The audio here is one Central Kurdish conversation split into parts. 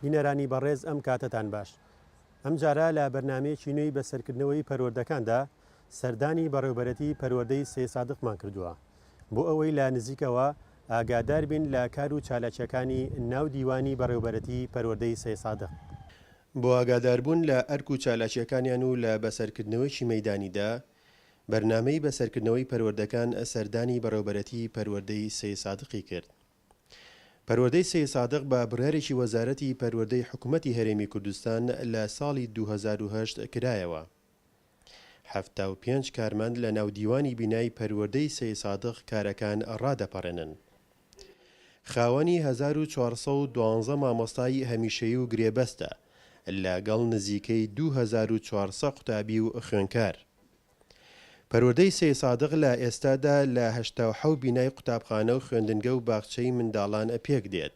بینەرانی بەڕێز ئەم کاتتان باش. ئەم جارە لە بەرنامەیەکی نوێی بەسەرکردنەوەی پەروەردەکاندا سەردانی بەڕێوەبەرەتی پەروەردەی سێ سادقمان کردووە بۆ ئەوەی لە نزیکەوە ئاگادار بین لە کار و چالاکیەکانی ناو دیوانی بەڕێوەبەرەتی پەروەردەی سێ سادق. بۆ ئاگاداربوون لە ئەرک و چالاکیەکانیان و لە بەسەرکردنەوەیکی مەیدانیدا بەرنامەی بەسەرکردنەوەی پەروەردەکان سەردانی بەڕێوەبەرەتی پەروەردەی سێ سادقی کرد. پەروەردەی سێ سادق بە بڕیارێکی وەزارەتی پەروەردەی حکوومەتی هەرێمی کوردستان لە ساڵی 2008 کرایەوە. 75 کارمەند لە ناودیوانی بینای پەروەردەی سێ سادق کارەکان ڕادەپەڕێنن. خاوەنی 1412 مامۆستای هەمیشەیی و گرێبەستە لەگەڵ نزیکەی 2400 قوتابی و خوێنکار. پەروەردەی سێ سادق لە ئێستادا لە 87 بینای قوتابخانە و خوێندنگە و باخچەی منداڵان پێک دێت.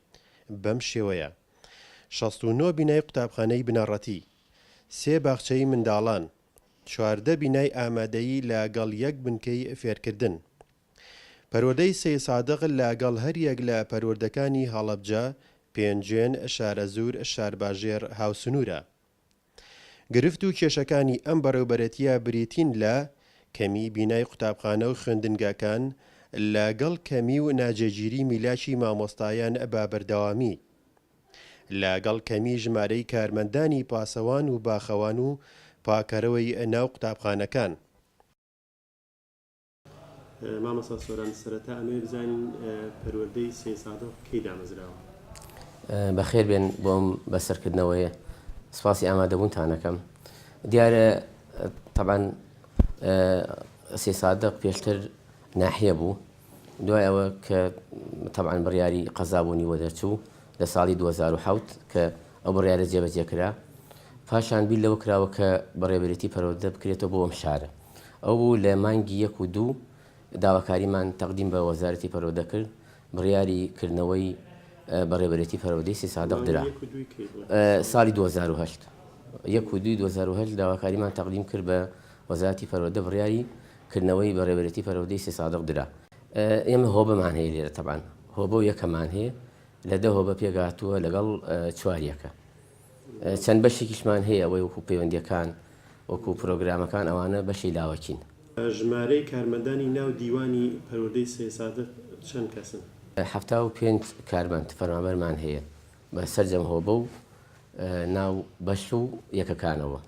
بەم شێوەیە 69 بینای قوتابخانەی بنەڕەتی، 3 باخچەی منداڵان، 14 بینای ئامادەیی لەگەڵ یەک بنکەی فێرکردن. پەروەردەی سێ سادق لەگەڵ هەر یەک لە پەروەردەکانی هەڵەبجە، پێنجێن، شارەزور، شارباژێر هاوسنوورە. گرفت و کێشەکانی ئەم بەڕێوەبەرەتیە بریتین لە کەمی بینای قوتابخانە و خوێندنگەکان لەگەڵ کەمی و ناجێگیری میلاکی مامۆستایان بابەردەوامی، لەگەڵ کەمی ژمارەی کارمەندانی پاسەوان و باخەوان و پاکەرەوەی ناو قوتابخانەکان. مامۆستا سۆران، سەرەتا ئەمێ بزانین پەروەردەی سێ سادق کەی دامەزراوە؟ بەخێر بێن بۆم بەسەرکردنەوەیە. سپاسی ئامادەبوونتانەکەم. دیارە طبعاً سێ سادق پێشتر ناحیە بوو، دوای ئەوە کە طبعاً بڕیاری قەزابوونی وەدەرچوو لە ساڵی 2007 کە ئەو بڕیارە جێبەجێکرا، پاشان بیر لەوە کراوە کە بەڕێوەبەرێتی پەروەردە بکرێتەوە بۆ ئەم شارە. ئەو بوو لە مانگی 1 و 2 داواکاریمان تەقدیم بە وەزارەتی پەروەردە کرد، بڕیاری کردنەوەی بەڕێوەبەرێتی پەروەردەی سێ سادق درا. ساڵی 2008 1 و 2 2008 داواکاریمان تەقدیم کرد بە وەزارەتی پەروەردە، بڕیاری کردنەوەی بەڕێوەبەرێتی پەروەردەی سێ سادق درا. ئێمە هۆبەمان هەیە لێرە، طبعاً هۆبە یەکەمان هەیە، لە 10 هۆبە پێگاتووە لەگەڵ 4یەکە. چەند بەشێکیشمان هەیە ئەوەی وەکو پەیوەندیەکان، وەکو پرۆگرامەکان، ئەوانە بەشی لاوەکین. ژمارەی کارمەندانی ناو دیوانی پەروەردەی سێ سادق چەند کەسن؟ 75 کارمەند فەرمانبەرمان هەیە بە سەرجەم هۆبە و ناو بەش و یەکەکانەوە.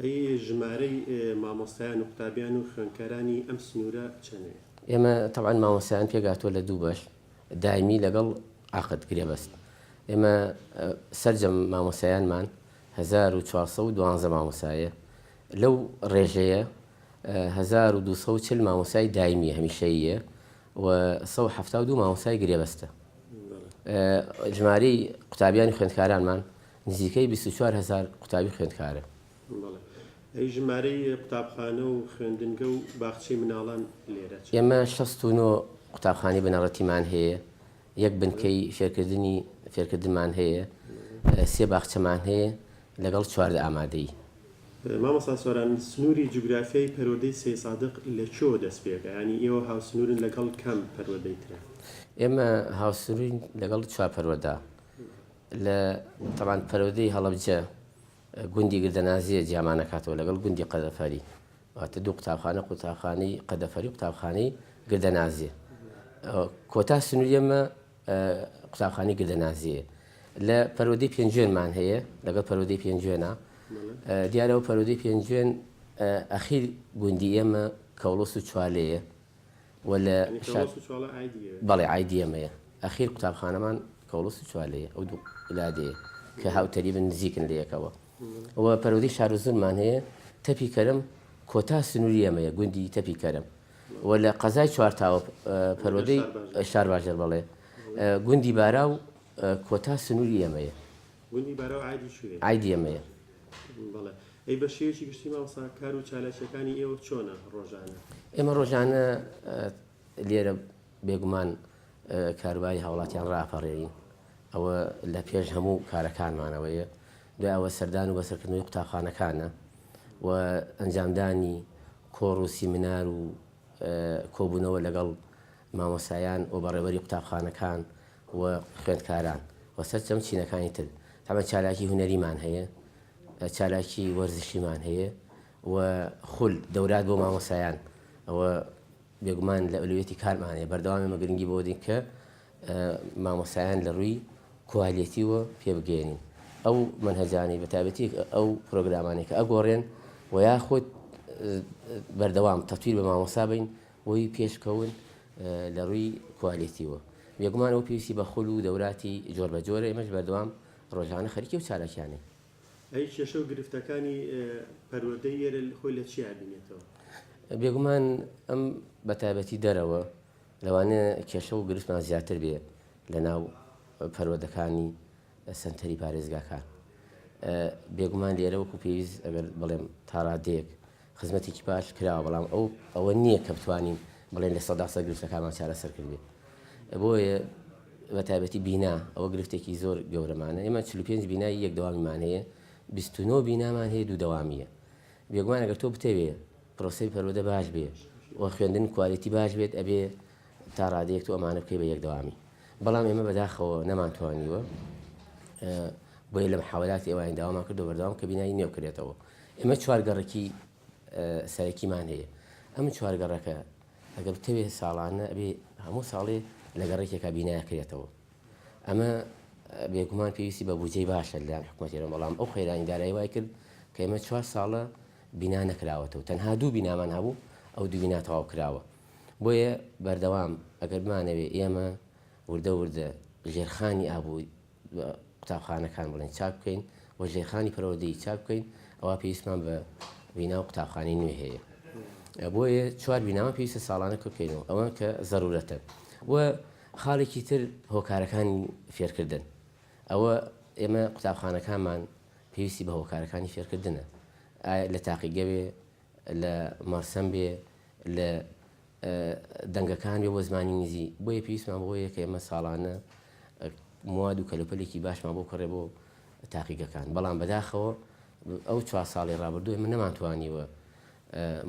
ئەی ژمارەی مامۆستایان و قوتابیان و خوێندکارانی ئەم سنوورە چەندێ؟ ئێمە طبعاً مامۆستایان پێگاتووە لە 2 بەش دایمی لەگەڵ عەقد گرێبەست. ئێمە سەرجەم مامۆستایانمان 1412 مامۆستایە. لەو ڕێژەیە 1240 مامۆستای دایمی هەمیشەییە و 172 مامۆستای گرێبەستە. ژمارەی قوتابیانی خوێندکارانمان نزیکەی 24,000 قوتابی خوێندکارە. ئەی ژمارەی قوتابخانە و خوێندنگە و باخچەی مناڵان لێرە؟ ئێمە 69 قوتابخانەی بنەڕەتیمان هەیە، 1 بنکەی فێرکردنمان هەیە، 3 باخچەمان هەیە لەگەڵ 14 ئامادەیی. مامۆستا سۆران، سنووری جوگرافیای پەروەردەی سێ سادق لەکوێوە دەست پێکە؟ ینی ئێوە هاوسنوورن لەگەڵ کەم پەروەردەی ترە؟ ئێمە هاوسنوورین لەگەڵ 4 پەروەردە. لە طبعاً پەروەردەی هەڵەبجە گوندی گردەنازیە جیامانەکاتەوە لەگەڵ گوندی قەدەفەری، واتە 2 قوتابخانەی قەدەفەری و قوتابخانەی گردەنازیە. کۆتا سنووری ئێمە قوتابخانەی گردەنازیە. لە پەروەردەی پێنجوێنمان هەیە، لەگەڵ پەروەردەی پێنجوێنە دیارەوە پەروەردەی پێنجوێن ئەخیر گوندی ئێمە کەوڵۆس و چوالەیە، بەڵێ عایدی ئێمەیە. ئەخیر قوتابخانەمان کەوڵۆس و چوالەیە، ئەو 2 ولادەیە کە هاوتەری بن نزیکن لە یەکەوە. ئەوە پەروەردەی شارۆزورمان هەیە، تەپی کەرم کۆتا سنووری ئێمەیە، گوندی تەپی کەرم. و لە قەزای چوارتاوە پەروەردەی شارباژێر، بەڵێ گوندی باراو کۆتا سنووری ئێمەیە، عایدی ئێمەیە. ئەی بە شێوەیەکی گشتی مامۆستا کار و چالاکیەکانی ئێوە چۆنە ڕۆژانە؟ ئێمە ڕۆژانە لێرە بێگومان کاروباری هاوڵاتیان ڕاپەڕێین، ئەوە لە پێش هەموو کارەکانمانەوەیە. دوای ئەوە سەردان و بەسەرکردنەوەی قوتابخانەکانە و ئەنجامدانی کۆڕ و سیمینار و کۆبوونەوە لەگەڵ مامۆسایان و بەڕێوەری قوتابخانەکان و خوێندکاران و سەرجەم چینەکانی تر تامان چالاکی هونەریمان هەیە چالاکی وەرزشیمان هەیە و خول دەورات بۆ مامۆسایان ئەوە بێگومان لە ئەولوێتی کارمان هەیە بەردەوام ئێمە گرنگی بۆ دین کە مامۆسایان لە ڕووی کوالیتیوە پێبگەێنین ئەو منهەجانی بەتابەتی ئەو پرۆگرامانێک کە ئەگۆڕێن و یاخود بەردەوام تەتویر بە مامۆسا بین بۆی پێشکەون لە ڕووی کوالیتیوە بێگومان ئەو پێویستی بە خول و دەوراتی جۆر بە جۆرە ئێمەش بەردەوام ڕۆژانە خەریکە و چالاکیانێ ئەی کێشە و گرفتەکانی پەروەردەی ئێرە خۆی لە چی بینێتەوە بێگومان ئەم بەتابەتی دەرەوە لەوانە کێشە و گرفتمان زیاتر بێ لە ناو پەروەردەکانی سنتەری پارێزگاکان بێگومان لێرە وەکو پێویست ئەگەر بڵێم تاڕادەیەک خزمەتێکی باش کراوە بەڵام ئەوە نییە کە بتوانین بڵێن لە 100% گرفتەکانمان چارەسەر کردێ بۆیە بەتابەتی بینا ئەوە گرفتێکی زۆر گەورەمانە ئێمە 45 بینایی یەک دەوامیمان هەیە 29 بینامان هەیە دوو دەوامیە بێگومان ئەگەر تۆ بتەوێ پرۆسەی پەروەردە باش بێ و خوێندن کوالیتی باش بێت ئەبێ تا ڕادەیەک تو ئەمانە بکەی بە یەک دەوامی بەڵام ئێمە بەداخەوە نەمانتوانیوە بۆیە لە محاولاتی ئێوەی داوامان کردو بەردەوام کە بینایی نێو کرێتەوە ئێمە چوارگەڕێکی سەرەکیمان هەیە ئەم چوارگەڕەکە ئەگەر بتەوێ ساڵانە ئەبێ هەموو ساڵێ لە گەڕێکێکە بینایە کرێتەوە ئەمە بێگومان پێویستی بە بودجەی باشە لە حکوومەتێرە بەڵام ئەو خێرانی دارایی وای کرد کە ئێمە 4 ساڵە بینا نەکراوەتەوە تەنها دوو بینامان هەبوو ئەو دوو بینا تەواو کراوە بۆیە بەردەوام ئەگەر بمانەوێ ئێمە وردە وردە ژێرخانی ئابووری قوتابخانەکان بڵێن چاک بکەین و ژێرخانی پەروەردەی چاک بکەین ئەوە پێویستمان بە بینا و قوتابخانەی نوێ هەیە بۆیە 4 بیناوە پێویستە ساڵانە بکەینەوە ئەوە کە زەرورەتە و خاڵێکی تر هۆکارەکانی فێرکردن ئەوە ئێمە قوتابخانەکانمان پێویستی بە هۆکارەکانی فێرکردنە لە تاقیگە بێ لە مەرسەم بێ لە دەنگەکان بێ بۆ زمانی نزی بۆیە پێویستمان بۆیە کە ئێمە ساڵانە مواد و کەلوپەلێکی باشمان بۆ کڕێ بۆ تاقیگەکان بەڵام بەداخەوە ئەو 4 ساڵی ڕابردوو ئێمە نەمانتوانیوە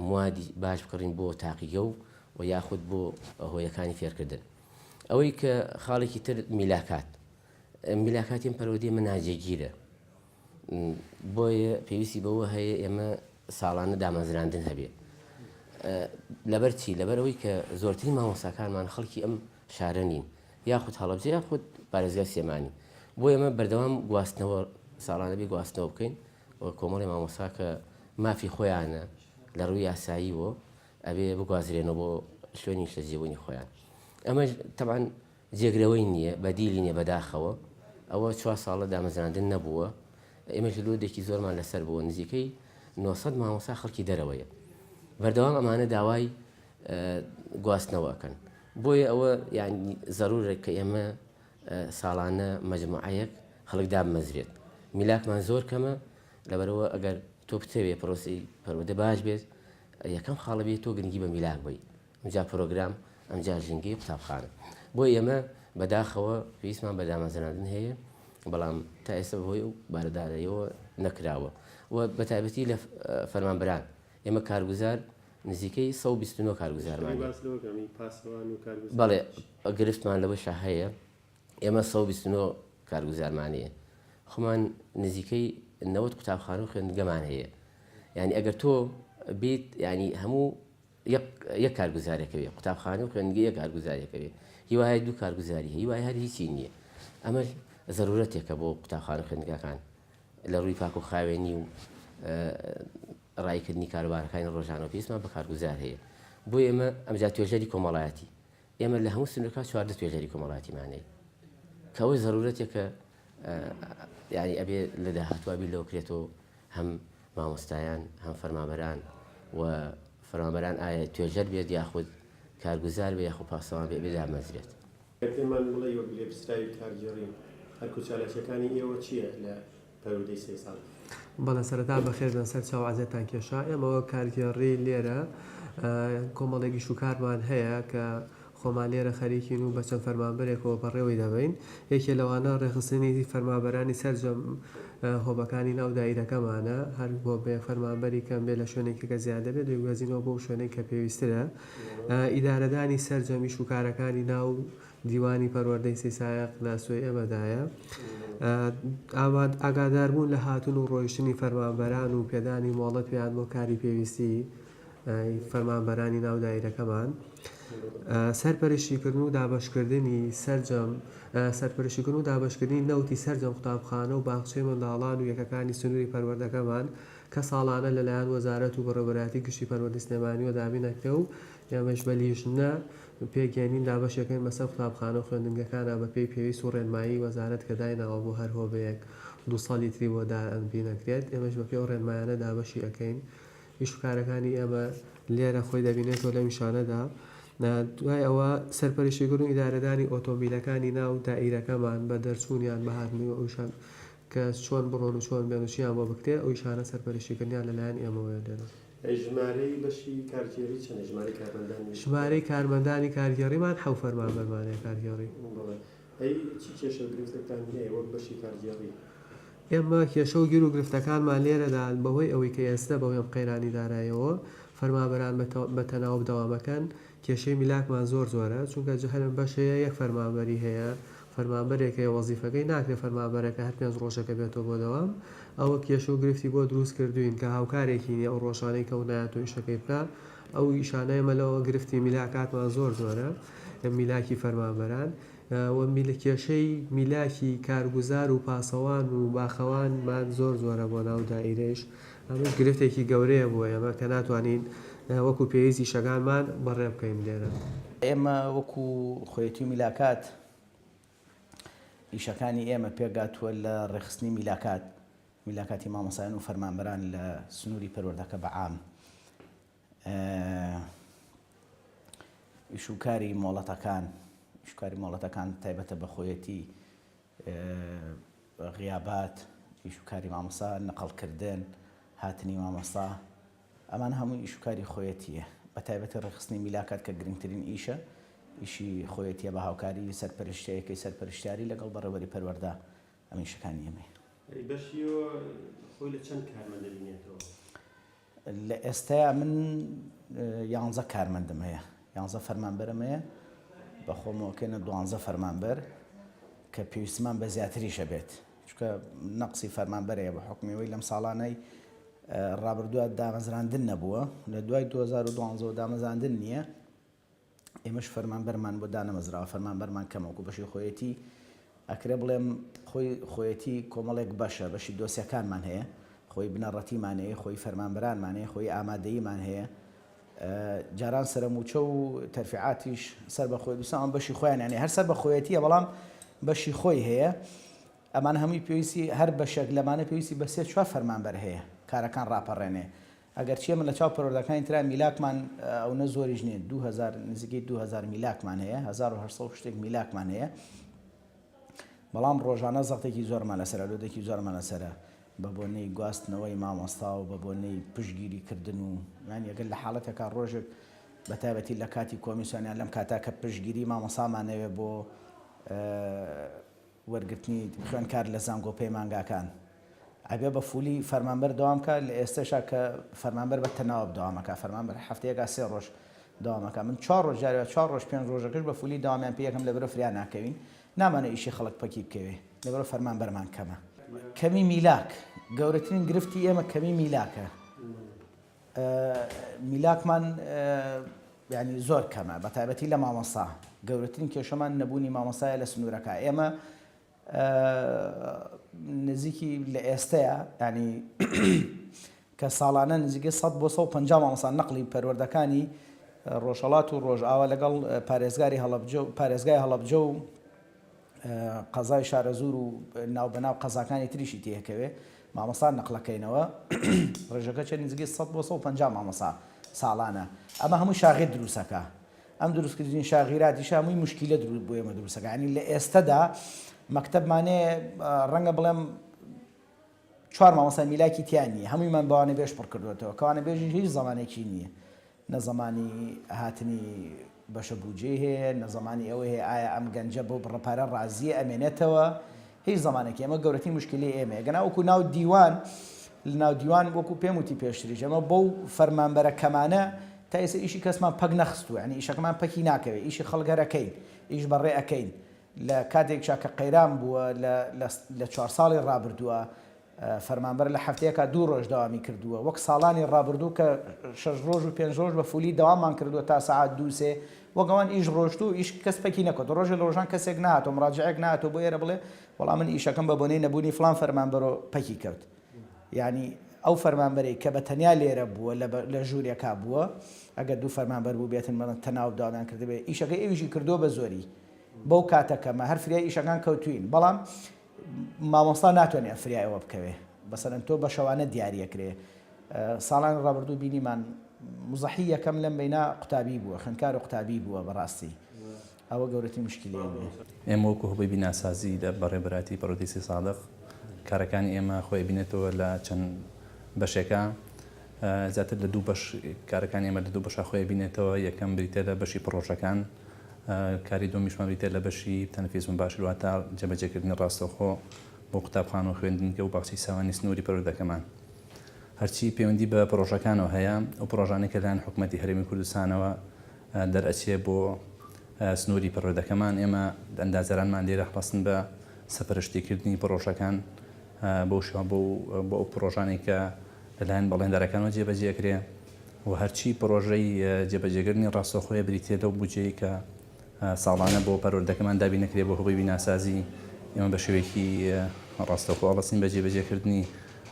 موادی باش بکڕین بۆ تاقیگە و یاخود بۆ هۆیەکانی فێرکردن ئەوەی کە خاڵێکی تر میلاکاتیم پەروەردەی من ناجێگیرە بۆیە پێویستی بەوە هەیە ئێمە ساڵانە دامەزراندن هەبێ لەبەر چی لەبەرەوەی کە زۆرترین مامۆستاکانمان خەڵکی ئەم شارە نین یاخود هەڵەبجە یاخود پارێزگای سێمانی بۆ ئێمە بەردەوام گواستنەوە ساڵانە بێ گواستنەوە بکەین و کۆمەڵی مامۆستا کە مافی خۆیانە لە ڕووی یاساییەوە ئەبێ بگوازرێنەوە بۆ شوێنی شەجێبوونی خۆیان ئەمە تەبعاً جێگرەوەی نییە بەدیلی نییە بەداخەوە ئەوە 4 ساڵە دامەزراندن نەبووە ئێمەش لۆدێکی زۆرمان لەسەر بووە نزیکەی 900 مامۆستا خەڵکی دەرەوەیە بەردەوام ئەمانە داوای گواستنەوەکەن بۆیە ئەوە یعنی زەرورە کە ئێمە ساڵانە مەجموعەیەک خەڵک دامەزرێت میلاکمان زۆر کەمە لەبەرەوە ئەگەر تۆ بتەوێ پرۆسی پەروەردە باش بێت یەکەم خاڵە بێت تۆ گرنگی بە میلاک بی ئەمجا پرۆگرام ئەمجا ژینگەی قوتابخانە بۆ ئێمە بەداخەوە پێویستمان بە دامەزراندن هەیە بەڵام تا ئێستا بەهۆی و بارەدارەیەوە نەکراوە و بەتایبەتی لە فەرمانبەران ئێمە کارگوزار نزیکەی 129 کارگوزارمان بەڵێ گرفتمان لەوەشە هەیە ئێمە 129 کارگوزارمانەیە خۆمان نزیکەی 90 قوتابخانە و خوێندنگەمان هەیە یعنی ئەگەر تۆ بیت ینی هەموو یەک کارگوزارێکەوێ قوتابخانە و خوێندنگە یەک کارگوزارێکەوێ هیوایە دوو کارگوزاری هیوای هەر هیچی نییە ئەمە زەرورەتێکە بۆ قوتابخانە خوێندنگەکان لە ڕووی پاک و خاوێنی و ڕایکردنی کاروبارەکانی ڕۆژانە پێویستمان بە کارگوزار هەیە بۆ ئێمە ئەمجا توێژەری کۆمەڵایەتی ئێمە لە هەموو سنوورەکە 4 توێژەری کۆمەڵایەتیمانەیە کە ئەوەی زەرورەتێکە یعنی ئەبێ لە داهاتوە بیر لەوە کرێتەوە هەم مامۆستایان هەم فەرمانبەران و فەرمانبەران ئایا توێژەر بێت یاخود کارگوزار بێ یاخود پاسەوان بێ دامەزرێت پێمان بڵێ وەک لێپستراوی کارگێڕی هەرکوو چالەکەەکانی ئێوە چییە لە پەروەردەی 3 ساڵ بەڵێ سەرەتا بەخێر بن سەر چاو عەزێتان کێشا ئێمەوە کارگێڕی لێرە کۆمەڵێکی شوکارمان هەیە کە خۆمان لێرە خەریکین و بە چەند فەرمانبەرێکەوە بەڕێوەی دەبین. یەکێ لەوانە ڕێخستنی فەرمانبەرانی سەرجەم هۆبەکانی ناو دایرەکەمانە، هەر بۆ بێ فەرمانبەری کەم بێ لە شوێنێکی کە زیادە بێت دوێگوێزینەوە بۆ شوێنێک کە پێویسترە. ئیدارەدانی سەرجەمیش و کارەکانی ناو دیوانی پەروەردەی سێسایق لە سوێ ئێمەدایە. ئاگاداربوون لە هاتون و ڕۆیشتنی فەرمانبەران و پێدانی مۆڵەت پێیان بۆ کاری پێویستی فەرمانبەرانی ناو دایرەکەمان. سەرپەرشتیکردن و دابەشکردنی سەرجەم سەرپەرشتیکردن و دابەشکردنی نەوتی سەرجەم قوتابخانە و باخچەی منداڵان و یەکەکانی سنووری پەروەردەکەمان کە ساڵانە لەلایەن وەزارەت و بەڕێوەبەراتی گشتی پەروەردەی سلێمانیەوە دابینەکرێ و ئێمەش بە لیژنە پێگەێنین دابەشەکەین بەسەر قوتابخانە و خوێندنگەکانە بە پێی پێویست و ڕێنمایی وەزارەت کە دایناوە بۆ هەر هۆبەیەک 2 ساڵی تری بۆ دابینەکرێت. ئێمەش بە پێ و ڕێنمایانە دابەشی ئەەکەین. ئیش و کارەکانی ئێمە لێرە خۆی دەبینێتەوە لە میشانەدا. دوای ئەوە سەرپەرشتیکردن و ئیدارەدانی ئۆتۆمبیلەکانی ناو دائیرەکەمان بە دەرچوونیان بە هاتنی ئەوشان کە چۆن بڕۆن و چۆن بێنوچیان بۆ بکرێ ئەو شانە سەرپەرشتیکردنیان لەلایەن ئێمەوە دێنن. ژمارەی بەشی کارگێڕی چەندە؟ ژمارەی کارمەندانی ژمارەی کارمەندانی کارگێڕیمان 7 فەرمانبەرمانەیە کارگێڕی. ئەی چی کێشە و گرفتەکان هەیە وەک بەشی کارگێڕی؟ ئێمە کێشە و گیر و گرفتەکانمان لێرەدا بەهۆی ئەوەی کە ئێستا بەهۆی قەیرانی دارایەوە فەرمانبەران بە تەناوب دەوامەکەن کێشەی میلاکمان زۆر زۆرە، چونکە هەر بەشەیە یەک فەرمانبەری هەیە، فەرمانبەرێک هەیە وەزیفەکەی ناکرێت فەرمانبەرەکە هەر 5 ڕۆژەکە بێتەوە بۆ دەوام. ئەوە کێشە و گرفتی بۆ دروست کردوین کە هاوکارێکی نیە ئەو ڕۆژانەی کە نایەت و ئیشەکەی بکە. ئەو ئیشانەیەمە لەوە گرفتی میلاکاتمان زۆر زۆرە، میلاکی فەرمانبەران کێشەی میلاکی کارگوزار و پاسەوان و باخەوانمان زۆر زۆرە بۆ ناو دائیرەش. ئەمەش گرفتێکی گەورەیە بۆ ئێمە کە ناتوانین وەکو پێویستی شەکانمان بەڕێ بکەین لێرە. ئێمە وەکو خۆیەتی و میلاکات ئیشەکانی ئێمە پێگاتووە لە ڕێخستنی میلاکاتی مامۆسایان و فەرمانبەران لە سنووری پەروەردەکە بەعام. ئیشوکاری مۆڵەتەکان تایبەتە بە خۆیەتی غیابات، ئیشوکاری مامۆسا، نەقڵکردن، هاتنی مامۆستا، ئەمان هەموو ئیشوکاری خۆیەتیە. بە تایبەتی ڕێخستنی میلاکات کە گرنگترین ئیشە ئیشی خۆیەتیە بە هاوکاری سەرپەرشتیەکەی سەرپەرشتیاری لەگەڵ بەڕێوەبەری پەروەردە. ئەمە ئیشەکانی ئێمەیە. بەشی خۆی لە چەند کارمەندە بینێتەوە؟ لە ئێستایا من 11 کارمەندم هەیە، 11 فەرمانبەرم هەیە، بە خۆمەوەکەنە 12 فەرمانبەر کە پێویستمان بە زیاتریشە بێت، چونکە نەقسی فەرمانبەرەیە بە حکمیەوەی لەم ساڵانەی ڕابردووە دامەزراندن نەبووە، لە دوای 2012 دامەزراندن نییە. ئێمەش فەرمانبەرمان بۆ دانەمەزراوە، فەرمانبەرمان کەمەوەکو بەشی خۆیەتی ئەکرێ بڵێم خۆیەتی کۆمەڵێک بەشە، بەشی دۆسیەکانمان هەیە، خۆی بنەڕەتیمان هەیە، خۆی فەرمانبەرانمان هەیە، خۆی ئامادەییمان هەیە، جاران سەرموچە و تەرفیعاتیش سەر بە خۆی دووسان بەشی خۆیان یانێ هەر سەر بە خۆیەتیە، بەڵام بەشی خۆی هەیە. ئەمان هەمووی پێویستی هەر بەشێک لەمانە پێویستی بە 3-4 فەرمانبەر هەیە کارەکان ڕاپەڕێنێ. ئەگەر چێمە لە چاو پەروەردەکانی ترا میلاکمان ئەو نە زۆریش نیە، 2000 نزیکەی 2000 میلاکمان هەیە، 1800 شتێک میلاکمان هەیە، بەڵام ڕۆژانە زەختێکی زۆرمان لەسەرە، لۆدێکی زۆرمان لەسەرە بە بۆنەی گواستنەوەی مامۆستا و بە بۆنەی پشتگیریکردن و یانی ئەگەر لە حاڵەتێکا ڕۆژێک بە تایبەتی لە کاتی کۆمیسیۆنیان لەم کاتاکە پشتگیری مامۆسامانەوێ بۆ وەرگرتنی خوێندکار لە زانگۆ پەیمانگاکان ئەبێ بە فولی فەرمانبەر دەوامکە. لە ئێستاشا کە فەرمانبەر بە تەناوب دەوامەکە، فەرمانبەر هەفتەیەکا 3 ڕۆژ دەوامەکە، من 4 ڕۆژ جارێ 4 ڕۆژ 5 ڕۆژەکەش بە فولی داوامیان پێ یەکەم لەبەرە فریان ناکەوین، نامانە ئیشی خەڵک پەکی بکەوێ لەبەرە فەرمانبەرمان کەمە. کەمی میلاک گەورەترین گرفتی ئێمە کەمی میلاکە. میلاکمان یعنی زۆر کەمە، بە تایبەتی لە مامۆستا. گەورەترین کێشەمان نەبوونی مامۆستایە لە سنوورەکە. ئێمە نزیکی لە ئێستەیە ینی کە ساڵانە نزیکە 100 بۆ 150 مامۆستا نەقلی پەروەردەکانی ڕۆژهەڵات و ڕۆژئاوا لەگەڵ پارێزگای هەڵەبجە و قەزای شارەزور و ناوبەناو قەزاکانی تریشی تێکەوێ مامۆستا نەقلەکەینەوە. ڕێژەکە چەند نزیکە 100 بۆ 150 مامۆستا ساڵانە. ئەمە هەموو شاغیر دروستەکە. ئەم دروستکردنی شاغیراتیش هەمووی مشکلە بۆ ئێمە دروستەکە. ینی لە ئێستەدا مەکتەبمانێ ڕەنگە بڵێم 4 مامۆستا میلاکی تیان نییە، هەموویمان بەوانە بێش پڕ کردوێتەوە، کەوانە بێژی هیچ زەمانێکی نییە، نە زەمانی هاتنی بەشە بوجێ هەیە نەزەمانی ئەوە هەیە ئایا ئەم گەنجە بۆ بڕەپارە ڕازیە ئەمێنێتەوە هیچ زمانێکی ئەمە گەورەتی مشکلی ئێمە گەناوەکو ناو دیوان لە ناو دیوان وەکو پێم وتی پێشتریش ئەمە بەو فەرمانبەرە کەمانە تا ئێستا ئیشی کەسمان پەک نەخستووە ینی ئیشەکەمان پەکی ناکەوێت ئیشی خەڵگەرەکەین ئیش بەڕێ ئەەکەین لە کاتێکشا کە قەیران بووە لە 4 ساڵی ڕابردووە فەرمانبەر لە هەفتەیەکە 2 ڕۆژ داوامی کردووە وەک ساڵانی ڕابردوو کە 6 ڕۆژ و 5 ڕۆژ بە فولی داوامان کردووە تا سعات 2 وەگەوان ئیش ڕۆشت و ئیش کەس پەکی نەکەوت ڕۆژە لە ڕۆژان کەسێک نهاتۆ مراجعەیەک نهاتۆ بۆ ئێرە بڵێ وەڵام من ئیشەکەم بە بۆنەی نەبوونی فلان فەرمانبەرۆ پەکی کەوت یعنی ئەو فەرمانبەرەی کە بە تەنیا لێرە بووە لە ژوورێکا بووە ئەگەر 2 فەرمانبەر بوو بێتن مەڵەن تەناو داوایان کردبێ ئیشەکەی ئێویژی کردووە بە زۆری بەو کاتەکەمە هەر فریای ئیشەکان کەوتوین بەڵام مامۆستا ناتوانێت فریایەوە بکەوێ بەسەرەن تۆ بە شەوانە دیاریەکرێ ساڵانی ڕابردوو بینیمان مزەحی یەکەم لەم بەینا قوتابی بووە خوێندکار و قوتابی بووە بەڕاستی ئەوە گەورەتی مشکلی ئێمە وەکو هەبووی بیناسازی لە بەڕێبەراتی پەرۆدی سی سادق کارەکانی ئێمە خۆی بینێتەوە لە چەند بەشێکە زیاتر لە 2 بەش کارەکانی ئێمە لە 2 بەشە خۆی بینێتەوە یەکەم بریتە لە بەشی پرۆژەکان کاری دومیشمان بریتە لە بەشی تەنفیز باشی واتە جێبەجێکردنی ڕاستەوخۆ بۆ قوتابخان و خوێندنگە و باخچی ساوانی سنووری پەروەردەکەمان هەرچی پەیوەندی بە پرۆژەکانەوە هەیە ئەو پرۆژانێک کە لایەن حکوومەتی هەرێمی کوردستانەوە دەرئەچێ بۆ سنووری پەروەردەکەمان ئێمە ئەندازەرانمان لێرە هەڵەستن بە سەپەرشتیکردنی پرۆژەکان بۆ شێوە بۆ ئەو پرۆژانێک کە لەلایەن بەڵێندەرەکانەوە جێبەجێکرێ و هەرچی پرۆژەی جێبەجێکردنی ڕاستەوخۆیە بریتێ لەو بودجەی کە ساڵانە بۆ پەروەردەکەمان دابین نەکرێ بۆ هەبووی بیناسازی ئێمە بە شێوەیەکی ڕاستەوخۆ هەڵەستین بە جێبەجێکردنی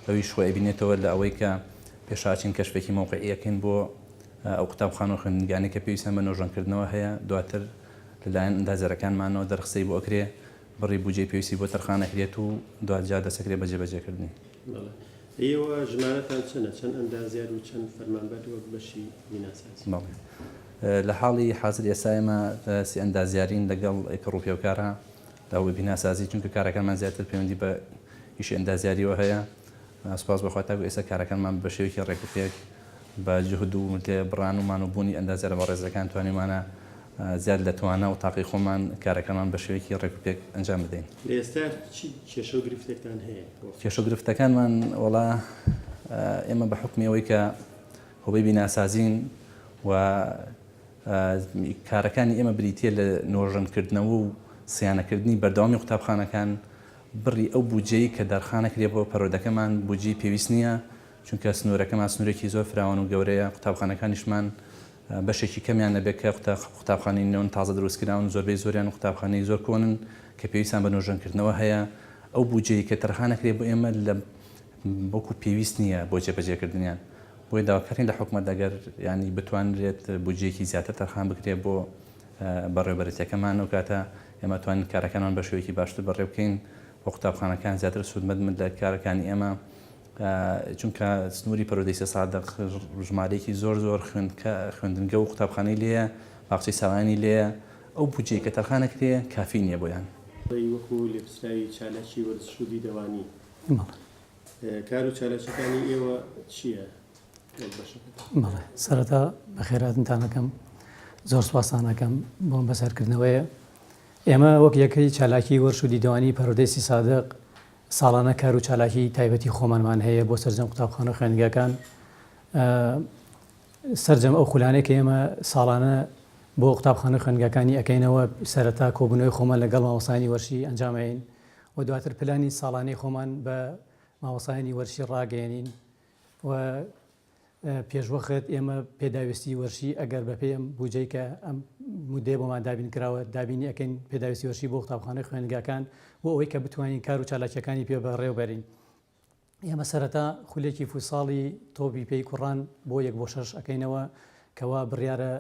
ئەوی شوێ بینێتەوە لە ئەوەی کە پێشاچین کەشفێکی موقعیەکەین بۆ ئەو قوتابخان و خوێندنگانی کە پێویستە بە نۆژەنکردنەوە هەیە دواتر لەلایەن ئەندازەرەکانمانەوە دەرخسەی بۆ ئەکرێ بڕی بودجەی پێویستی بۆ تەرخانەکرێت و دواتجا دەسەکرێ بە جێبەجێکردنی ئێوە ژمارەتان چەندە چەند ئەندازیار و چەند فەرمانبەر وەک بەشی بیناسازی لە حاڵی حاضر ئێستا ئێمە سی ئەندازیارین لەگەڵ ڕوپێوکارە لەوەی بیناسازی چونکە کارەکانمان زیاتر پەیوەندی بە ئیشی ئەندازیاریەوە هەیە سپاس بەخوا تا ئێستا کارەکانمان بە شێوەیەکی ڕێکوپێک بە جهد و لێ بڕانومان و بوونی ئەندازیارە بە ڕێزەکان توانیمانە زیاد لە توانە و تاقی خۆمان کارەکەمان بە شێوەیەکی ڕێکوپێک ئەنجام بدەین لە ئێستا کێشە و گرفتێکتان هەیە کێشە و گرفتەکانمان وەڵا ئێمە بە حکمیەوەی کە هۆبەی بیناسازین و کارەکانی ئێمە بریتە لە نۆژەنکردنەوە و سیانەکردنی بەردەوامی قوتابخانەکان بڕی ئەو بودجەی کە دەرخانەکرێ بۆ پەرۆدەکەمان بودجی پێویست نییە چونکە سنوورەکەمان سنوورێکی زۆر فراوان و گەورەیە قوتابخانەکانیشمان بەشێکی کەمیان نەبێت کە قوتابخانەی نێون تازە دروستکراون زۆربەی زۆریان و قوتابخانەی زۆر کۆنن کە پێویستیان بە نۆژەنکردنەوە هەیە ئەو بودجەی کە تەرخانەکرێ بۆ ئێمە لە بۆکو پێویست نییە بۆ جێبەجێکردنیان بۆی داواکارین لە حکومەت ئەگەر ینی بتوانرێت بودجەیەکی زیاتر تەرخان بکرێت بۆ بەڕێوەبەرەتەکەمان و کاتە ئێمە توانین کارەکانمان بە شێوەیەکی باشتر بەڕێ بکەین بۆ قوتابخانەکان زیاتر سوودمەند لە کارەکانی ئێمە چونکە سنووری پەرۆدەی سی سادق ژمارەیەکی زۆر خوێندنگە و قوتابخانەی لێیە باخچەی ساوانی لێیە ئەو بودجەی کە تەرخانەکرێ کافی نییە بۆیان وەکو لێپسراوی چالاکی وەرزشودی دەوانی کار و چالەکەەکانی ئێوە چییە؟ بەڵێ سەرەتا بەخێراتتانەکەم زۆر سواسانەکەم بۆم بەسەرکردنەوەیە ئێمە وەک یەکەی چالاکی وەرشودی دەوانی پەرۆدەی سی سادق ساڵانە کار و چالاکی تایبەتی خۆمانمان هەیە بۆ سەرجەم قوتابخانە خوێندنگەکان سەرجەم ئەو خولانەیە کە ئێمە ساڵانە بۆ قوتابخانە خوێندنگەکانی ئەەکەینەوە سەرەتا کۆبوونەوەی خۆمان لەگەڵ ماوەسانی وەرشی ئەنجامین و دواتر پلانی ساڵانەی خۆمان بە ماوەسانی وەرشی ڕاگەێنین و پێشوەخت ئێمە پێداویستی وەرشی ئەگەر بە پێم بودجەی کە ئەم مودێ بۆمان دابین کراوە دابینی ئەەکەین پێداویستی وەرشی بۆ قوتابخانە خوێندنگەکان بۆ ئەوەی کە بتوانین کار و چالاکیەکانی پێ بەڕێوەبەرین ئێمە سەرەتا خولێکی فوساڵی تۆپی پێی کوڕان بۆ 1/6 ئەەکەینەوە کەوا بڕیارە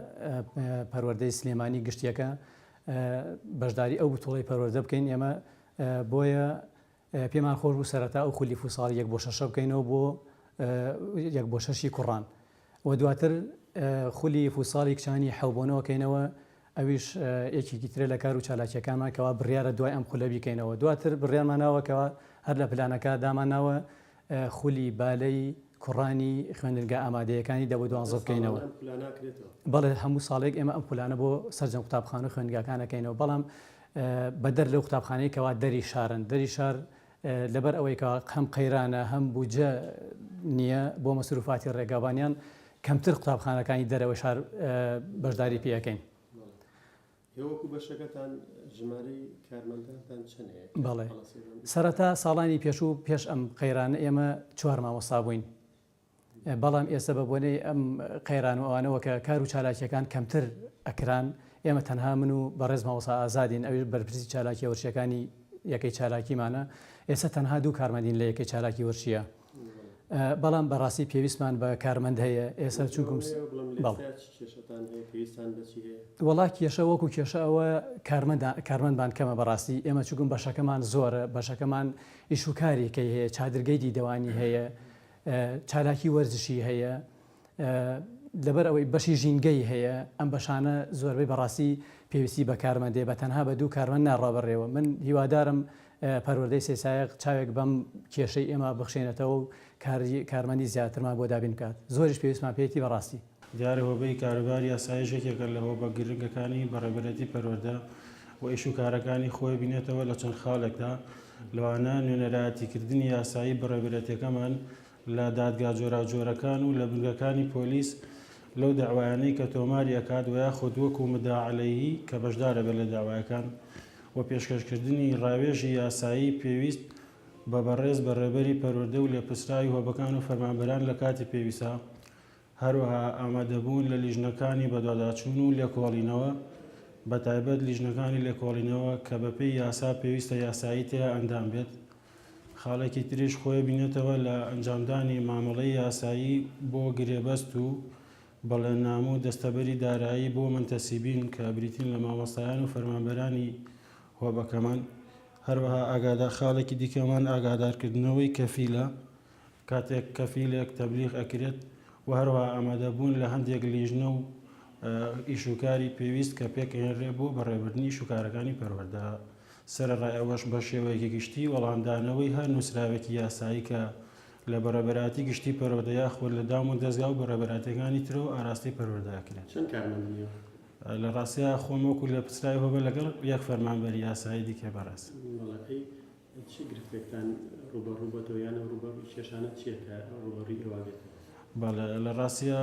پەروەردەی سلێمانی گشتیەکە بەشداری ئەو بتوڵی پەروەردە بکەین ئێمە بۆیە پێمان خۆش بوو سەرەتا ئەو خولی فوساڵی 1/6 بکەینەوە بۆ 1/6 کوڕان و دواتر خولی فوساڵی کچانی حەوبۆنەوەکەینەوە ئەویش یەکێکی ترە لە کار و چالاکیەکانمان کەوا بڕیارە دوای ئەم خولە بیکەینەوە دواتر بڕیارماناوە کەوا هەر لە پلانەکە داماناوە خولی بالەی کوڕانی خوێندنگە ئامادەیەەکانی دە بۆ 12 بکەینەوە بەڵێ هەموو ساڵێک ئێمە ئەم پولانە بۆ سەرجەم قوتابخانە و خوێندگاکانەکەینەوە بەڵام بەدەر لەو قوتابخانەیەکەوە دەری شارن دەری شار لەبەر ئەوەی کە هەم قەیرانە هەم بوجە نییە بۆ مەسروفاتی ڕێگابانیان کەمتر قوتابخانەکانی دەرەوە شار بەشداری پێەکەین. وەکو بەشەکەتان ژمارەی کارمەندانتان چەندەیە؟ بەڵێ سەرەتا ساڵانی پێشوو پێش ئەم قەیرانە ئێمە 4 مامۆستا بووین بەڵام ئێستا بە بۆنەی ئەم قەیران و ئەوانەوە کە کار و چالاکیەکان کەمتر ئەکران ئێمە تەنها من و بەڕێز مامۆستا ئازادین ئەوی بەرپرسی چالاکی وەرشیەکانی یەکەی چالاکیمانە ئێستا تەنها 2 کارمەندین لە یەکەی چالاکی وەرشیە بەڵام بەڕاستی پێویستمان بە کارمەند هەیە ئێستا چونکم وڵا کێشە وەکو کێشە ئەوە کارمەندمان کەمە بەڕاستی ئێمە چووکم بەشەکەمان زۆرە بەشەکەمان ئیشوکارێکی هەیە چادرگەی دیدەوانی هەیە چالاکی وەرزشی هەیە لەبەر ئەوەی بەشی ژینگەی هەیە ئەم بەشانە زۆربەی بەڕاستی پێویستی بە کارمەندێ بە تەنها بە 2 کارمەند ناڕابڕێەوە من هیوادارم پەروەردەی سێسایق چاوێک بەم کێشەی ئێمە بخشێنێتەوە و کارمەندی زیاترمان بۆ دابین بکات زۆریش پێویستمان پێێتی بەڕاستی دیارە هۆبەی کاروباری یاسایشێکێکە لە هۆ بە گرنگەکانی بەڕێبەرەتی پەروەردە و ئیش و کارەکانی خۆی بینێتەوە لە چەند خاڵێکدا لەوانە نوێنەرایەتیکردنی یاسایی بەڕێبەرەتەکەمان لە دادگا جۆراوجۆرەکان و لە بنگەکانی پۆلیس لەو داوایانەی کە تۆماری ئەکات وە یاخود وەکو مدعا عەلەیهی کە بەشدارە بێت لە داوایەکان و پێشکەشکردنی ڕاوێژی یاسایی پێویست بە بەڕێز بەڕێبەری پەروەردە و لێپرسراوی هۆبەکان و فەرمانبەران لە کاتی پێویستە هەروەها ئامادەبوون لە لیژنەکانی بەدواداچوون و لێکۆڵینەوە بە تایبەت لیژنەکانی لێکۆڵینەوە کە بەپێی یاسا پێویستە یاسایی تێ ئەندام بێت خاڵێکی تریش خۆی بینێتەوە لە ئەنجامدانی مامەڵەی یاسایی بۆ گرێبەست و بەڵێننامە و دەستەبەری دارایی بۆ منتەسیبین کە بریتین لە مامۆستایان و فەرمانبەرانی هۆبەکەمان هەروەها ئاگادار خاڵێکی دیکەمان ئاگادارکردنەوەی کەفیلە کاتێک کەفیلێک تەبلیغ ئەکرێت و هەروەها ئامادەبوون لە هەندێک لیژنە و ئیشوکاری پێویست کە پێکهێنرێ بۆ بەڕێبردنی شوکارەکانی پەروەردە سەرڕای ئەوەش بە شێوەیەکی گشتی وەڵامدانەوەی هەر نووسراوێکی یاسایی کە لە بەڕێبەراتی گشتی پەروەردە یاخود لە دام و دەستگا و بەڕێبەراتەکانی ترەوە ئاراستی پەروەردەکرێت چەند کارمەندی لە ڕاستیە خۆمەوەکو لە پرسرای هۆبە لەگەڵ یەک فەرمانبەری یاسایی دیکە بەڕاست چی گرفتێکتان ڕوبەڕووبەتەوە یانە ڕوبە کێشانە چیەکە ڕوبەڕی ئەوابێت بەڵێ لە ڕاستیە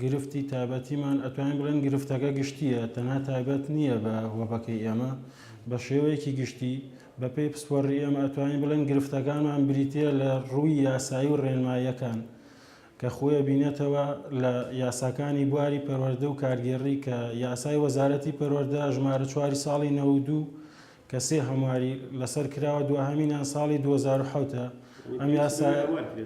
گرفتی تایبەتیمان ئەتوانین بڵێن گرفتەکە گشتیە تەنها تایبەت نییە بە هۆبەکەی ئێمە بە شێوەیەکی گشتی بە پێی پسپۆڕی ئێمە ئەتوانین بڵێن گرفتەکانمان بریتە لە ڕووی یاسایی و ڕێنماییەکان کە خۆیە بینێتەوە لە یاساکانی بواری پەروەردە و کارگێڕی کە یاسای وەزارەتی پەروەردە ژمارە 4 ساڵی 92 کە 3 هەمواری لەسەر کراوە دوهەمینان ساڵی 2007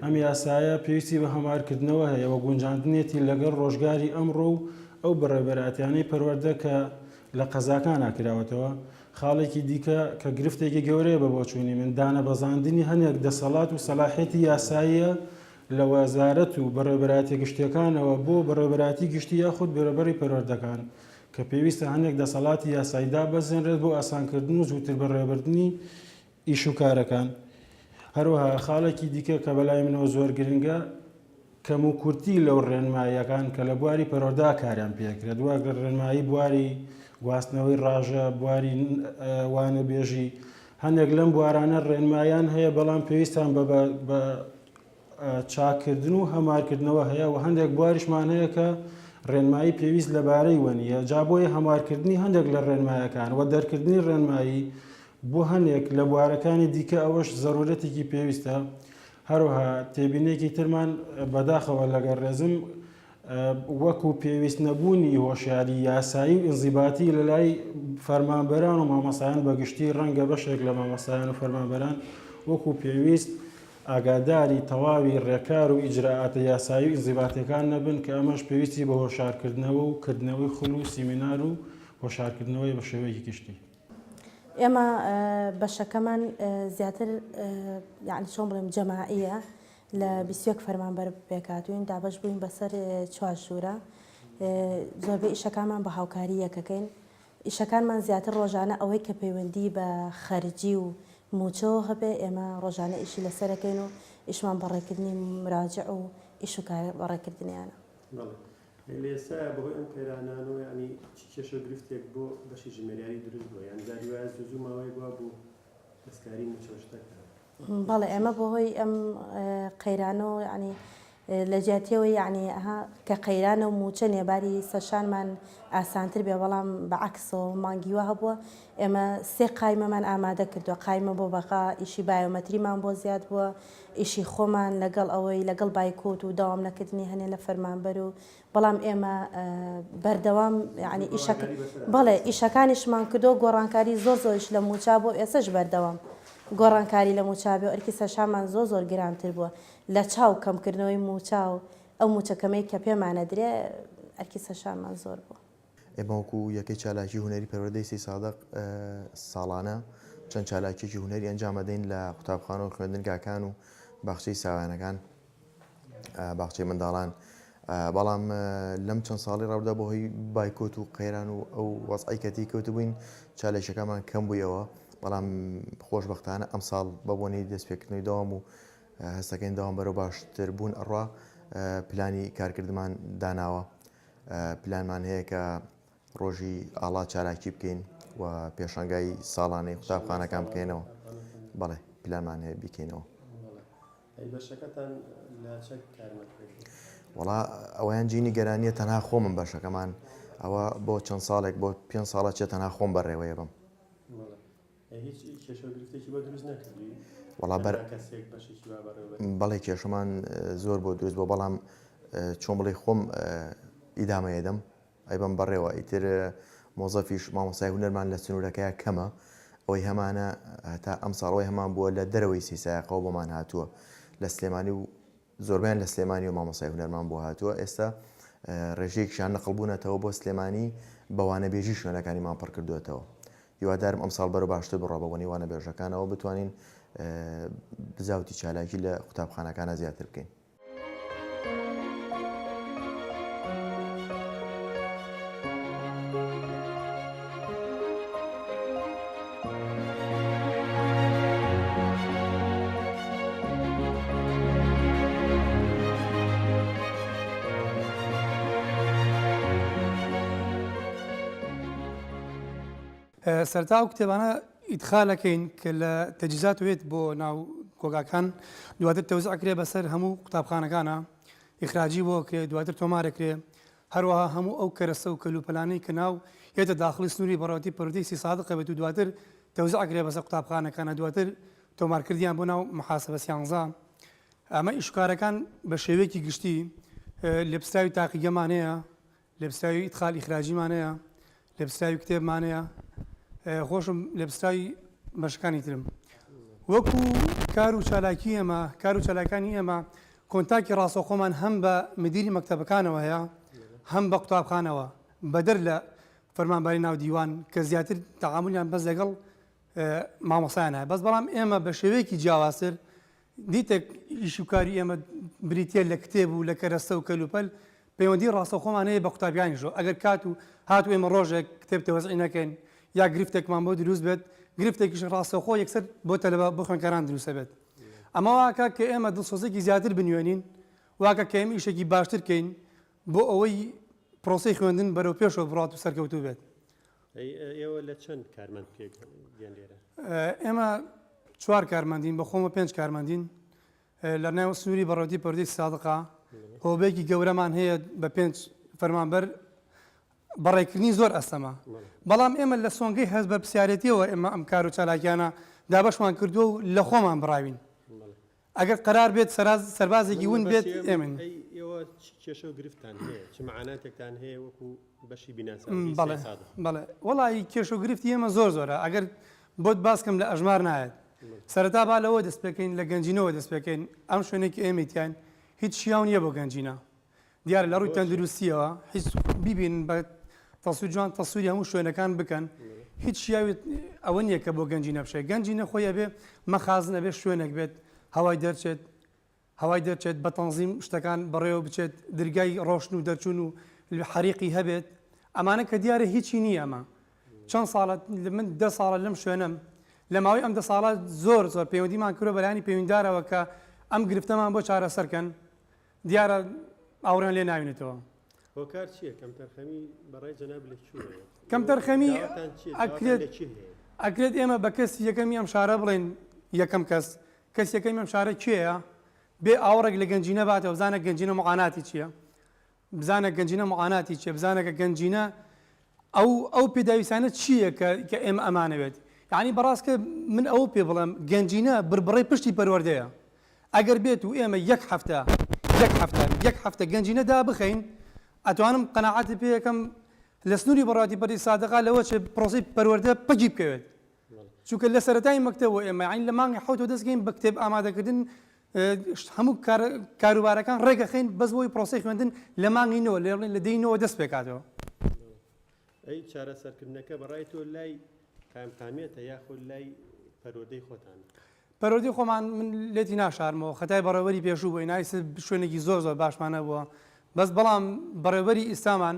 ئەم یاسایە پێویستی بە هەمارکردنەوە هەیە وە گونجاندنێتی لەگەڵ ڕۆژگاری ئەمڕۆ و ئەو بەڕێبەراتیانەی پەروەردە کە لە قەزاکان ناکراوەتەوە خاڵێکی دیکە کە گرفتێکی گەورەیە بە بۆچوونی من دانە بەزاندنی هەنێک دەسەڵات و سەلاحێتی یاساییە لە وەزارەت و بەڕێبەراتی گشتیەکانەوە بۆ بەڕێبەراتی گشتی یاخود بەڕێبەری پەروەردەکان کە پێویستە هەندێک دەسەڵاتی یاساییدا بەزێنرێت بۆ ئاسانکردن و زووتر بەڕێبردننی ئیش و کارەکان هەروەها خاڵێکی دیکە کە بەلای منەوە زۆر گرنگە کەم و کورتی لەو ڕێنماییەکان کە لە بواری پەروەردا کاریان پێکرێت دووە ڕێنمایی بواری گواستنەوەی ڕاژە بواری وانە بێژی هەندێک لەم بوارانە ڕێنمایان هەیە بەڵام پێویستان بە چاکردن و هەمارکردنەوە هەیە و هەندێک بواریشمان هەیە کە ڕێنمایی پێویست لەبارەی وەنیە جا بۆیە هەمارکردنی هەندێک لە ڕێنمایەکان و دەرکردنی ڕێنمایی بۆ هەندێک لە بوارەکانی دیکە ئەوەش زەرورەتێکی پێویستە هەروەها تێبینێکی ترمان بەداخەوە لەگەڵ ڕێزم وەکو پێویست نەبوونی هۆشیاری یاسایی و ئینزیباتی لە لای فەرمانبەران و مامۆستایان بەگشتی ڕەنگە بەشێک لە مامۆستایان و فەرمانبەران وەکو پێویست ئاگاداری تەواوی ڕێکار و ئیجراعاتە یاسایی و ئینزیباتەکان نەبن کە ئەمەش پێویستی بە هۆشارکردنەوە و کردنەوەی خول و سیمینار و هۆشارکردنەوەی بە شێوەیەکی گشتی ئێمە بەشەکەمان زیاتر یعنی چۆن بڵێم جەماعیە لە 21 فەرمانبەر پێکاتوین دابەش بووین بەسەر 4 ژوورە زۆربەی ئیشەکانمان بە هاوکاری یەکەکەین ئیشەکانمان زیاتر ڕۆژانە ئەوەی کە پەیوەندی بە خەرجی و موچەوە هەبێ ئێمە ڕۆژانە ئیشی لەسەرەکەین و ئیشمان بەڕێکردنی مراجع و ئیش و کار بەڕێکردنیانە. لێسا بەهۆی ئەم پەیرانان و ینی کێشە گرفتێک بۆ بەشی ژمێریاری دروست بووە یان زاری وایە زووماوەی بووە بوو دەستکاری موچۆشتەکە. بەڵێ ئێمە بەهۆی ئەم قەیرانە و ینی لە جیاتیەوەی یعنی کە قەیرانە و موچە نێباری سەشانمان ئاسانتر بێ بەڵام بەعکسەوە مانگیوە هەبووە ئێمە سێ قایمەمان ئامادە کردووە قایمە بۆ بەقا ئیشی بایۆمەتریمان بۆ زیاد بووە ئیشی خۆمان لەگەڵ ئەوەی لەگەڵ بایکۆت و داوام نەکردنی هەنێ لە فەرمانبەر و بەڵام ئێمە بەردەوام ینی بەڵێ ئیشەکانیشمان کردو گۆڕانکاری زۆرش لە موچا بۆ ئێسش بەردەوام گۆڕانکاری لە موچابێ و ئەرکی سەشامان زۆر گرانتر بووە لە چاو کەمکردنەوەی موچا و ئەو موچەکەمەی کە پێمانە درێ ئەرکی سەشامان زۆر بووە. ئێمە وەکو یەکەی چالاکی هوەری پەروەردەی سی سادق ساڵانە چەند چالاکیێکی هوەری ئەنجامەدەین لە قوتابخانە و خوێندنگاکان و باخچەی ساوانەکان باخچەی منداڵان بەڵام لەم چەند ساڵی ڕاودا بەهۆی بایکۆت و قەیران و ئەو وەزعی کەتی کەوتبووین چالێکەکەمان کەم بوویەوە بەڵام خۆشبەختانە ئەم ساڵ بەبوونی دەستپێکردنەوەی داوام و هەستەکەین داوام بەرەو باشتر بوون ئەڕوا پلانی کارکردمان داناوە پلانمان هەیە کە ڕۆژی ئاڵا چالاکی بکەین و پێشانگای ساڵانەی قوتابخانەکان بکەینەوە بەڵێ پلانمان هەیە بیکەینەوە. بەشەکەتان لە چ کارمەکەی؟ وڵا ئەویان جینی گەرانیە تەنها خۆمم بەشەکەمان ئەوە بۆ چەند ساڵێک بۆ 5 ساڵە چێت تەنها خۆم بەڕێوەیە بم. هیچ کێشەگرفتێکی بۆ دروست نەکردی؟ وڵا بەڵێ کێشەمان زۆر بۆ دروست بۆ بەڵام چۆن بڵێ خۆم ئیدامەیەدەم ئەی بەم بەڕێوە ئیتر مۆزەفیش مامۆسای هونەرمان لە سنوورەکەیە کەمە ئەوەی هەمانە تا ئەم ساڵەوەی هەمان بووە لە دەرەوەی سیسایقەوە بۆمان هاتووە لە سلێمانی و زۆربیان لە سلێمانی و مامۆسای هونەرمان بۆ هاتووە ئێستا ڕێژەیەکیان نەقڵبوونەتەوە بۆ سلێمانی بەوانە بێژی شوێنەکانیمان پڕ کردوێتەوە هیوادارم ئەم ساڵ بەرە باشتر بڕۆ بە وانە بێژەکانەوە بتوانین بزاوتی چالاکی لە قوتابخانەکانە زیاتر بکەین. سەرتا و کتێبانە ئیدخالەکەین کە لە تەجیزات وێت بۆ ناو کۆگاکان دواتر تەوزعکرێ بەسەر هەموو قوتابخانەکانە ئیخراجی بۆ کرێ دواتر تۆمارەکرێ هەروەها هەموو ئەو کەرەسە و کەلوپەلانەی کە ناو هێتە داخلی سنووری بەڕەوەتی پەروەردەی سی سادقە بێت و دواتر تەوزعکرێ بەسەر قوتابخانەکانە دواتر تۆمارکردیان بۆ ناو محاسبە سیانزە ئەمە ئیشکارەکان بە شێوەیەکی گشتی لێبستراوی تاقیگەمانەیە لێبستراوی ئیدخال ئیخراجیمانەیە لێبستراوی کتێبمانەیە خۆشم لێبستراوی بەشەکانی ترم وەکو کار و چالاکی ئێمە کار و چالاکانی ئێمە کۆنتاکی ڕاستەوخۆمان هەم بە مدیری مەکتەبەکانەوە هەیە هەم بە قوتابخانەوە بەدەر لە فەرمانبەری ناو دیوان کە زیاتر تەعاملیان بەس لەگەڵ مامۆسایانە بەس بەڵام ئێمە بە شێوەیەکی جیاوازتر دیتێک ئیش و کاری ئێمە بریتە لە کتێب و لە کەرەستە و کەلوپەل پەیوەندی ڕاستەوخۆمان هەیە بە قوتابیانیشەوە ئەگەر کات و هات و ئێمە ڕۆژێک کتێب تەوەزعی نەکەین یا گرفتێکمان بۆ دروست بێت گرفتێکیش ڕاستەوخۆ یەکسەر بۆ تەلەبە بۆ خوێندکاران دروستە بێت ئەمە واکە کە ئێمە دڵسۆزێکی زیاتر بنوێنین واکە کە ئێمە ئیشێکی باشتر بکەین بۆ ئەوەی پرۆسەی خوێندن بەرەو پێشەوە بڕات و سەرکەوتوو بێت. ئێوە لە چەند کارمەند پێیان لێرە؟ ئێمە 4 کارمەندین بە خۆمە 5 کارمەندین لە ناو سنووری بەڕەوەتی پەروەردەی سادقا هۆبێکی گەورەمان هەیە بە 5 فەرمانبەر بەڕێکردنی زۆر ئەستەمە بەڵام ئێمە لە سۆنگەی هەست بە پرسیارەتیەوە ئێمە ئەم کار و چالاکیانە دابەشمان کردووە و لە خۆمان بڕاوین ئەگەر قرار بێت سەربازێکی ون بێت ئێمن ئێوە کێشە و گرفتان هەیە چ مەعاناتێکتان هەیە وەکو بەشی بیناسازی بەڵێ وەڵی کێش و گرفتی ئێمە زۆرە ئەگەر بۆت باسکەم لە ئەژمار نایەت سەرەتا با لەوە دەست پێکەین لە گەنجینەوە دەست پێکەین ئەم شوێنێکی ئێمەتیان هیچ شیاو نییە بۆ گەنجینە دیارە لە ڕووی تەندروستیەوە هیچ بیبین بە تەسویر جوان تەسووری هەموو شوێنەکان بکەن هیچ شیاوی ئەوە نییە کە بۆ گەنجینە بشێت گەنجینە خۆیە بێ مەخازنە بێت شوێنێک بێت هەوای دەرچێت بە تەنزیم شتەکان بەڕێوە بچێت دەرگای ڕۆشن و دەرچوون و حەریقی هەبێت ئەمانە کە دیارە هیچی نییە ئەمە چەند ساڵات من 10 ساڵە لەم شوێنم لە ماوەی ئەم 10 ساڵات زۆر پەیوەندیمان کردوە بەلایانی پەیوەندیدارەوە کە ئەم گرفتەمان بۆ چارەسەرکەن دیارە ئاوریان لێ ناوێنێتەوە. هۆکار چییە کەم تەرخەمی بەڕای جەناب لە چوە کەم تەرخەمی داواتان چییە؟ ئەکرێت داواتان لە چی هەیە؟ ئەکرێت ئێمە بە کەس یەکەمی ئەم شارە بڵێن یەکەم کەس یەکەمی ئەم شارە کێیە بێ ئاوڕێک لە گەنجینە باتەوە بزانە گەنجینە معاناتی چییە بزانە گەنجینە معاناتی چیە بزانەکە گەنجینە ئەو پێداویستانە چییە کە ئێمە ئەمانەوێت یعنی بەڕاستکە من ئەو پێ بڵێم گەنجینە بربڕی پشتی پەروەردەیە ئەگەر بێت و ئێمە یەک هەفتە گەنجینەدا بخەین ئەتوانم قەناعەتی پێ یەکەم لە سنووری بەڕاتی بەری سادقا لەوە چ پرۆسی پەروەردە پەگی بکەوێت چونکە لە سەرەتای مەکتەوە ئێمە عین لە مانگی حوت دەستگەین بە کتێب ئامادەکردن هەموو کاروبارەکان ڕێگەخین بەس بۆی پرۆسی خوێندن لە مانگینەوە لە دەینەوە دەست پێکاتەوە. ئەی چارەسەرکردنەکە بەڕای تۆ لای کامێتە یاخود لای پەروەردەی خۆتان؟ پەروەردەی خۆمان من لێتی ناشارمەوە خەتای بەڕێوەری پێشوو بووی نایس شوێنێکی زۆر باشمانە بووە بەس بەڵام بەڕێوەری ئیسلامان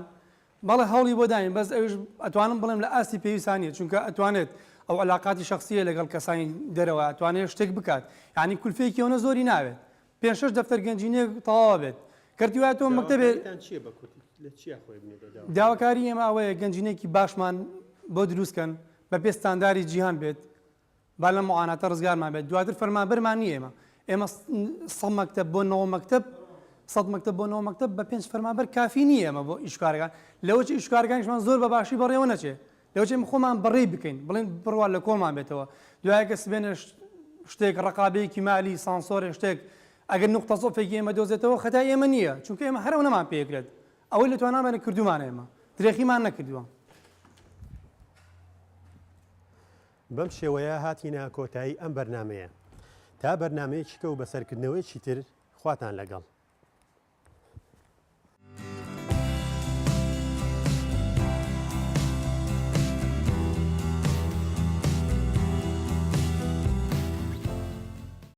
بەڵێ هەوڵی بۆ داین بەس ئەوش ئەتوانم بڵێم لە ئاستی پێویستانیە چونکە ئەتوانێت ئەو علااقاتی شخصیە لەگەڵ کەسانی دەرەوە ئەتوانێت شتێک بکات یعنی کولفەیەکیەوە زۆری ناوێت 5-6 دەفتەر گەنجینێک تەواو بێت کردیوایە تۆ مەکتەبێ داواکاری ئێمە ئەوەیە گەنجینێکی باشمان بۆ دروستکەن بە پێ ستانداری جیهان بێت با لە معاناتە ڕزگارمان بێت دواتر فەرمانبەرمان نیە ئێمە 100 مەکتەب بۆ 9 مەکتەب 100 مەکتەب بۆ 9 مەکتەب بە 5 فەرمانبەر کافی نییە ئێمە بۆ ئیشکارەکان لەوە ئیشکارەکانیشمان زۆر بە باشی بەڕێوە نەچێ لەوچێ خۆمان بەڕێ بکەین بڵێن بڕوان لە کۆڵمان بێتەوە دوایە کە سبێنە شتێک ڕقابەیەکی مالی سانسۆرە شتێک ئەگەر نقطە سۆفێکی ئێمە دۆزێتەوە خەتای ئێمە نییە چونکە ئێمە هەرەوە نەمان پێکرێت ئەوەی لە توانامانە کردومانە ئێمە درێخیمان نەکردووە. بەم شێوەیە هاتینە کۆتایی ئەم بەرنمەیە تا بەرنمەیەکی کە و بەسەرکردنەوەی چیتر خواتان لەگەڵ.